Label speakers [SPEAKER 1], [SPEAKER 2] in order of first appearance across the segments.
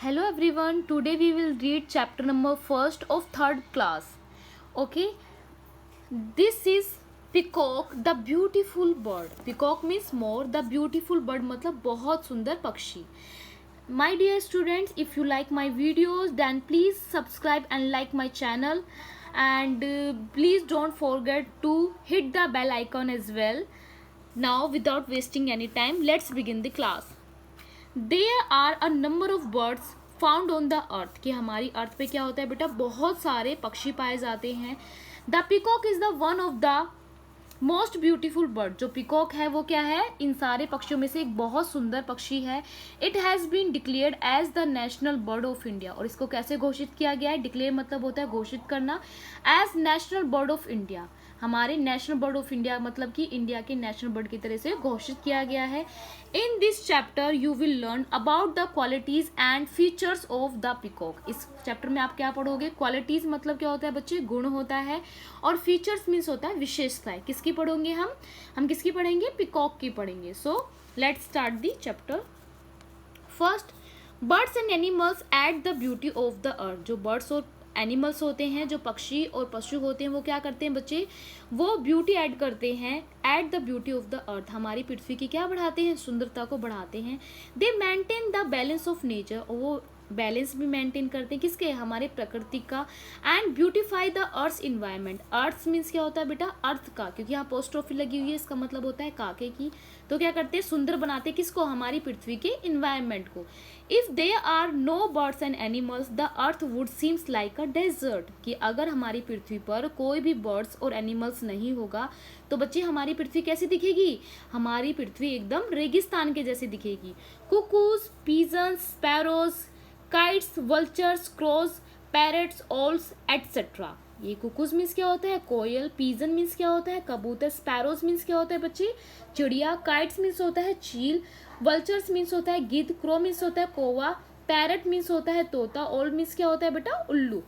[SPEAKER 1] Hello everyone, today we will read chapter number first of third class. Okay, this is peacock, the beautiful bird. Peacock means more, the beautiful bird मतलब बहुत सुंदर पक्षी. My dear students, if you like my videos, then please subscribe and like my channel, and please don't forget to hit the bell icon as well. Now, without wasting any time, let's begin the class. There are a number of birds found on the earth. कि हमारी अर्थ पे क्या होता है बेटा, बहुत सारे पक्षी पाए जाते हैं. The peacock is the one of the most beautiful bird. जो पिकॉक है वो क्या है, इन सारे पक्षियों में से एक बहुत सुंदर पक्षी है. It has been declared as the national bird of India. और इसको कैसे घोषित किया गया है, डिक्लेयर मतलब होता है घोषित करना, as national bird of India. हमारे नेशनल बर्ड ऑफ इंडिया मतलब कि इंडिया के नेशनल बर्ड की तरह से घोषित किया गया है. In this chapter you will learn about the qualities and features of the peacock. इस चैप्टर में आप क्या पढ़ोगे, क्वालिटीज मतलब क्या होता है बच्चे, गुण होता है, और फीचर्स मीन्स होता है विशेषताएं. किसकी पढ़ोगे हम किसकी पढ़ेंगे, पिकॉक की पढ़ेंगे. So let's start the chapter. First, birds and animals at the beauty of the earth. जो बर्ड्स और एनिमल्स होते हैं, जो पक्षी और पशु होते हैं, वो क्या करते हैं बच्चे, वो ब्यूटी ऐड करते हैं at the beauty of the earth. हमारी पृथ्वी की क्या बढ़ाते हैं, सुंदरता को बढ़ाते हैं. दे maintain the balance of nature. और वो बैलेंस भी मेंटेन करते हैं किसके, हमारे प्रकृति का. And beautify the earth environment. Earth means क्या होता है बेटा, अर्थ का, क्योंकि यहाँ पोस्ट्रोफी लगी हुई है, इसका मतलब होता है काके की. तो क्या करते हैं, सुंदर बनाते हैं किसको, हमारी पृथ्वी के इन्वायरमेंट को. If there are no birds and animals the earth would seems like a desert. कि अगर हमारी पृथ्वी पर कोई भी बर्ड्स और एनिमल्स नहीं होगा तो बच्चे हमारी पृथ्वी कैसी दिखेगी, हमारी पृथ्वी एकदम रेगिस्तान के जैसी दिखेगी. Cuckoos, pigeons, sparrows, kites, vultures, crows, parrots, owls etcetera. ये कुकूज मीन्स क्या होता है, कोयल. पीजन मीन्स क्या होता है, कबूतर. स्पैरोज मीन्स क्या होता है बच्चे, चिड़िया. काइट्स मीन्स होता है चील. वल्चर्स मीन्स होता है गिद्ध. क्रो मीन्स होता है कौवा. पैरट मीन्स होता है तोता. ओल मीन्स क्या होता है बेटा, उल्लू.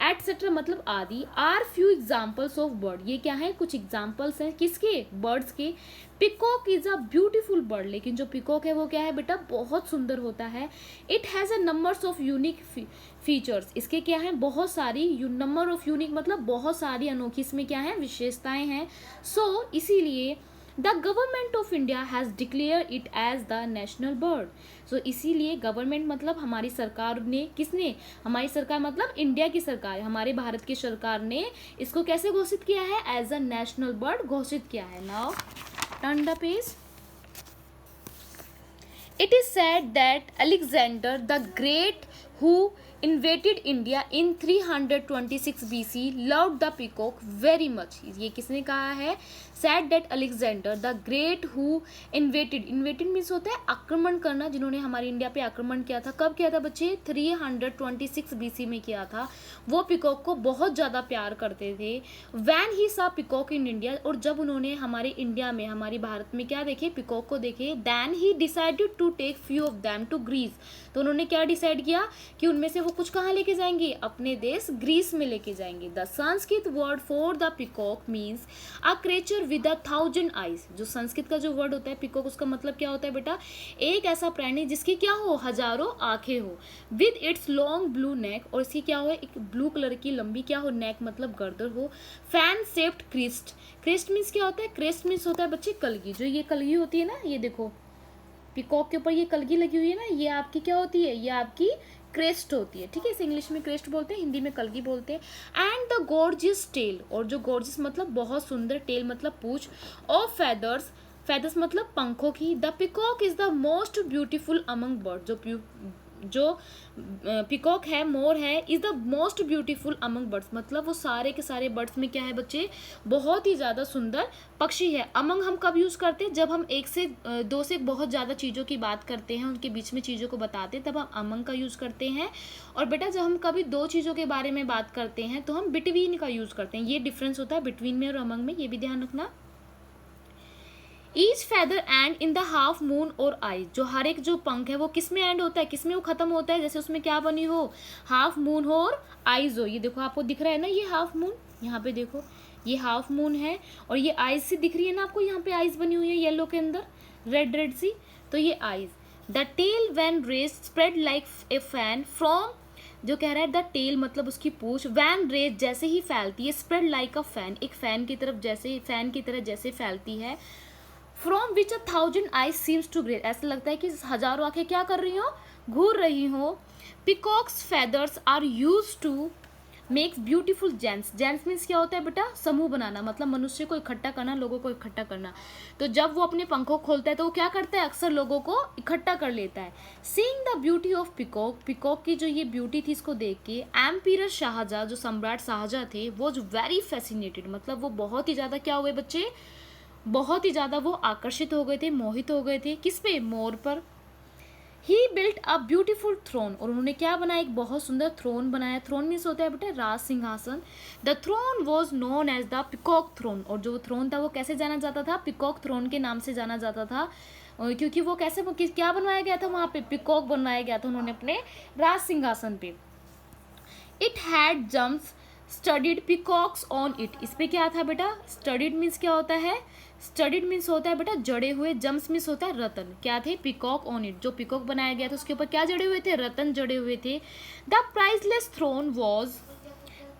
[SPEAKER 1] एटसेट्रा मतलब आदि. Are few examples of bird. ये क्या है, कुछ एग्जाम्पल्स हैं किसके, बर्ड्स के. Peacock is a beautiful bird. लेकिन जो पिकॉक है वो क्या है बेटा, बहुत सुंदर होता है. It has a numbers of unique features. इसके क्या है, बहुत सारी. नंबर ऑफ यूनिक मतलब बहुत सारी अनोखी इसमें क्या है, विशेषताएं हैं. सो इसीलिए the government of India has declare it as the national bird. So इसीलिए गवर्नमेंट मतलब हमारी सरकार ने, किसने, हमारी सरकार मतलब इंडिया की सरकार, हमारे भारत की सरकार ने इसको कैसे घोषित किया है, एज अ नेशनल बर्ड घोषित किया है. Now turn the page. It is said that Alexander the Great, who invaded India in 326 BC, loved the peacock very much. ये किसने कहा है, said that Alexander the Great, who invaded means होता है आक्रमण करना, जिन्होंने हमारे इंडिया पे आक्रमण किया था. कब किया था बच्चे, 326 BC में किया था. वो पिकॉक को बहुत ज़्यादा प्यार करते थे. When he saw peacock in India, और जब उन्होंने हमारे इंडिया में, हमारे भारत में क्या देखे, पिकॉक को देखे. Then he decided to take few of them to Greece. तो उन्होंने क्या डिसाइड किया कि उनमें से वो कुछ कहाँ लेके जाएंगे, अपने देश ग्रीस में लेके जाएंगे. The Sanskrit word for the peacock means a creature with 1,000 eyes. जो संस्कृत का जो वर्ड होता है पिकॉक, उसका मतलब क्या होता है बेटा, एक ऐसा प्राणी जिसकी क्या हो, हजारों आंखें हो. विद इट्स लॉन्ग ब्लू नेक. और इसकी क्या हो, एक ब्लू कलर की लंबी क्या हो, नेक मतलब गर्दन हो. Fan shaped crest. Crest means क्या होता है, क्रिस्ट मीन्स होता है बच्चे कलगी. जो ये कलगी होती है ना, ये देखो पिकॉक के ऊपर ये कलगी लगी हुई है ना, ये आपकी क्या होती है, ये आपकी क्रेस्ट होती है. ठीक है, इसे इंग्लिश में क्रेस्ट बोलते हैं, हिंदी में कलगी बोलते हैं. And the gorgeous tail. और जो गॉर्जियस मतलब बहुत सुंदर, टेल मतलब पूंछ. ऑफ फेदर्स, फेदर्स मतलब पंखों की. The peacock is the most beautiful among bird. जो पिकॉक है, मोर है, is the most beautiful among birds मतलब वो सारे के सारे बर्ड्स में क्या है बच्चे, बहुत ही ज़्यादा सुंदर पक्षी है. अमंग हम कब यूज़ करते हैं, जब हम एक से दो से बहुत ज़्यादा चीज़ों की बात करते हैं, उनके बीच में चीज़ों को बताते हैं, तब हम अमंग का यूज़ करते हैं. और बेटा जब हम कभी दो चीज़ों के बारे में बात करते हैं तो हम बिटवीन का यूज़ करते हैं. ये डिफरेंस होता है बिटवीन में और अमंग में, ये भी ध्यान रखना. Each feather and in the half moon और आइज. जो हर एक जो पंख है वो किस में एंड होता है, किस में वो खत्म होता है, जैसे उसमें क्या बनी हो, हाफ मून हो और आइज हो. ये देखो आपको दिख रहा है ना, ये हाफ मून, यहाँ पे देखो ये हाफ मून है, और ये आइज सी दिख रही है ना आपको, यहाँ पे आइज बनी हुई है येलो के अंदर, रेड रेड सी, तो ये eyes. The tail when raise spread like a fan from, जो कह रहा है द टेल मतलब उसकी पूंछ, वैन रेज जैसे ही फैलती है, स्प्रेड लाइक अ फैन एक फैन की तरफ जैसे, फैन की तरह जैसे फैलती है, from which 1,000 eyes seems to great, ऐसा लगता है कि हजारों आंखें क्या कर रही हो, घूर रही हो। Peacocks feathers are use to makes beautiful gents, gents means क्या होता है बेटा, समूह बनाना, मतलब मनुष्य को इकट्ठा करना, लोगों को इकट्ठा करना। तो जब वो अपने पंखों खोलता है तो वो क्या करता है, अक्सर लोगों को इकट्ठा कर लेता है। Seeing the beauty of peacock, peacock की जो ये ब्यूटी थी इसको देख के एम्पियर शाहजहाँ, जो सम्राट शाहजहाँ थे, वो जो वेरी फैसिनेटेड, मतलब वो बहुत ही ज़्यादा क्या हुए बच्चे, बहुत ही ज़्यादा वो आकर्षित हो गए थे, मोहित हो गए थे, किस पे, मोर पर। ही बिल्ट अ ब्यूटीफुल थ्रोन, और उन्होंने क्या बनाया, एक बहुत सुंदर थ्रोन बनाया। थ्रोन मीन्स होता है बेटा राज सिंहासन। The throne was known as the peacock throne, और जो थ्रोन था वो कैसे जाना जाता था, पिकॉक थ्रोन के नाम से जाना जाता था, क्योंकि वो कैसे, क्या बनवाया गया था वहाँ पे, पिकॉक बनवाया गया था उन्होंने अपने राज सिंहासन पे। It had jumps studded peacocks on it, इस पे क्या था बेटा, स्टडीड मीन्स क्या होता है, स्टडीड मीन्स होता है बेटा जड़े हुए, जम्प्स मीन्स होता है रतन, क्या थे, पिकॉक ऑन इट, जो पिकॉक बनाया गया था उसके ऊपर क्या जड़े हुए थे, रतन जड़े हुए थे। The priceless throne was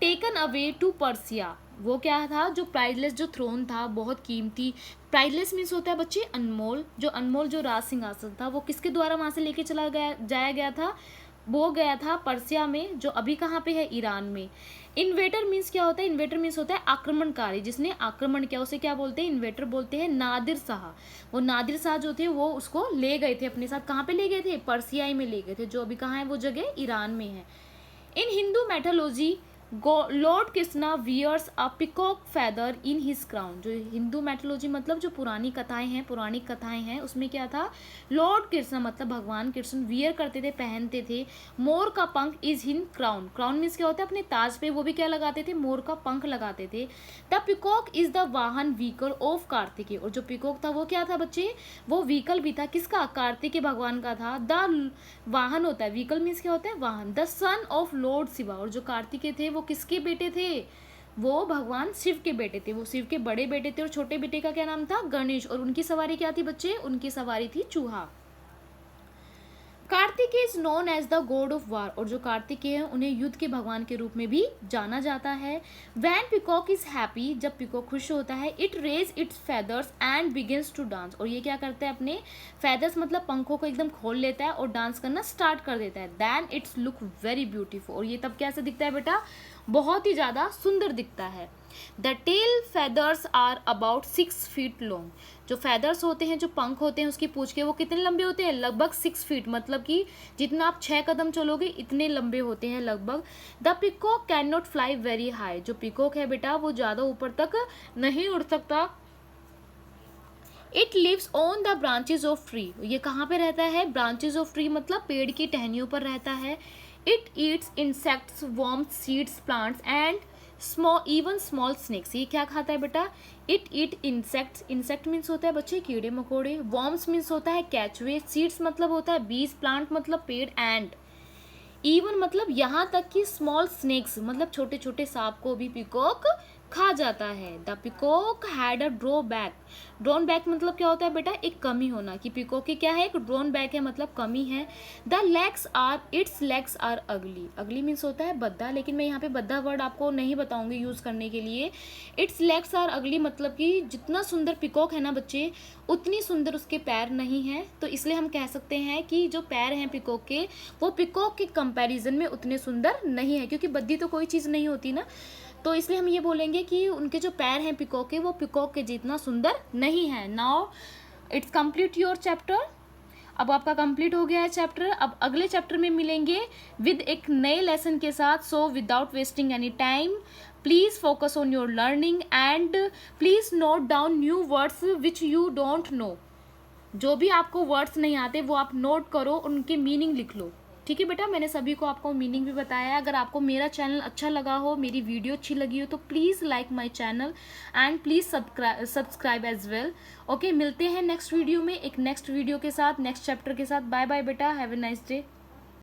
[SPEAKER 1] taken away to Persia, वो क्या था, जो प्राइजलेस जो थ्रोन था, बहुत कीमती, प्राइजलेस मीन्स होता है बच्चे अनमोल, जो अनमोल जो राज सिंहासन था वो किसके द्वारा वहां से लेके चला गया, जाया गया था, वो गया था पर्सिया में, जो अभी कहाँ पे है, ईरान में। इन्वेटर मीन्स क्या होता है, इन्वेटर मीन्स होता है आक्रमणकारी, जिसने आक्रमण किया उसे क्या बोलते हैं, इन्वेटर बोलते हैं। नादिर शाह, वो नादिर शाह जो थे वो उसको ले गए थे अपने साथ, कहाँ पे ले गए थे, पर्सियाई में ले गए थे, जो अभी कहाँ है वो जगह, ईरान में है। In Hindu mythology lord Krishna wears a peacock feather in his crown, जो हिंदू मैथोलॉजी मतलब जो पुरानी कथाएं हैं, पौराणिक कथाएं हैं, उसमें क्या था, लॉर्ड कृष्ण मतलब भगवान कृष्ण वियर करते थे, पहनते थे, मोर का पंख इज हिन क्राउन, क्राउन मीन्स क्या होता है, अपने ताज पे वो भी क्या लगाते थे, मोर का पंख लगाते थे। द पिकॉक इज द वाहन व्हीकल ऑफ कार्तिकेय, और जो पिकॉक था वो क्या था बच्चे, वो व्हीकल भी था, किसका, कार्तिकेय भगवान का था। द वाहन होता है, व्हीकल मीन्स क्या होता है, वाहन। The son of Lord Shiva, और जो कार्तिकेय थे वो किसके बेटे थे, वो भगवान शिव के बेटे थे, वो शिव के बड़े बेटे थे, और छोटे बेटे का क्या नाम था, गणेश, और उनकी सवारी क्या थी बच्चे, उनकी सवारी थी चूहा। Kartikeya is known as the god of war, और जो कार्तिकेय हैं उन्हें युद्ध के भगवान के रूप में भी जाना जाता है। वैन पिकॉक इज हैप्पी, जब पिकॉक खुश होता है, it raise its feathers and begins to dance, और ये क्या करता है, अपने फेदर्स मतलब पंखों को एकदम खोल लेता है और डांस करना स्टार्ट कर देता है। Then its look very beautiful, और ये तब कैसे दिखता है बेटा, बहुत ही ज़्यादा सुंदर दिखता है। The tail feathers are about 6 feet long, जो फेदर्स होते हैं, जो पंख होते हैं उसकी पूंछ के, वो कितने लंबे होते हैं, लगभग 6 फीट, मतलब कि जितना आप 6 कदम चलोगे इतने लंबे होते हैं लगभग। The peacock can not fly very high, जो पिकॉक है बेटा वो ज़्यादा ऊपर तक नहीं उड़ सकता। It lives on the branches of tree, ये कहाँ पे रहता है, ब्रांचेज ऑफ ट्री मतलब पेड़ की टहनियों पर रहता है। It eats insects, worms, seeds, plants and even small snakes, ये क्या खाता है बेटा, it eat insects, insect means होता है बच्चे कीड़े मकोड़े, वर्म्स मीन्स होता है कैचवे, सीड्स मतलब होता है बीज, प्लांट मतलब पेड़, एंड इवन मतलब यहाँ तक कि स्मॉल स्नेक्स मतलब छोटे छोटे सांप को भी पिकॉक खा जाता है। The peacock had a drawback, drawback मतलब क्या होता है बेटा, एक कमी होना, कि पिकॉक की क्या है, एक ड्रॉबैक है मतलब कमी है। The legs are, its legs are ugly, ugly means होता है बद्दा, लेकिन मैं यहाँ पे बद्दा वर्ड आपको नहीं बताऊंगी यूज करने के लिए। इट्स लेग्स आर अगली मतलब कि जितना सुंदर पिकॉक है ना बच्चे, उतनी सुंदर उसके पैर नहीं है, तो इसलिए हम कह सकते हैं कि जो पैर हैं पिकॉक के, वो पिकॉक के कंपैरिजन में उतने सुंदर नहीं है, क्योंकि बद्दी तो कोई चीज़ नहीं होती ना, तो इसलिए हम ये बोलेंगे कि उनके जो पैर हैं पिकॉक के, वो पिकॉक के जितना सुंदर नहीं है। Now it's complete your chapter, अब आपका कंप्लीट हो गया है चैप्टर। अब अगले चैप्टर में मिलेंगे विद एक नए लेसन के साथ। So without wasting any time please focus on your learning and please note down new words which you don't know, जो भी आपको वर्ड्स नहीं आते वो आप नोट करो, उनके मीनिंग लिख लो, ठीक है बेटा। मैंने सभी को आपको मीनिंग भी बताया है। अगर आपको मेरा चैनल अच्छा लगा हो, मेरी वीडियो अच्छी लगी हो, तो please like my channel and please subscribe as well. Okay, मिलते हैं नेक्स्ट वीडियो में, एक नेक्स्ट वीडियो के साथ, नेक्स्ट चैप्टर के साथ। बाय बाय बेटा, हैव ए नाइस डे।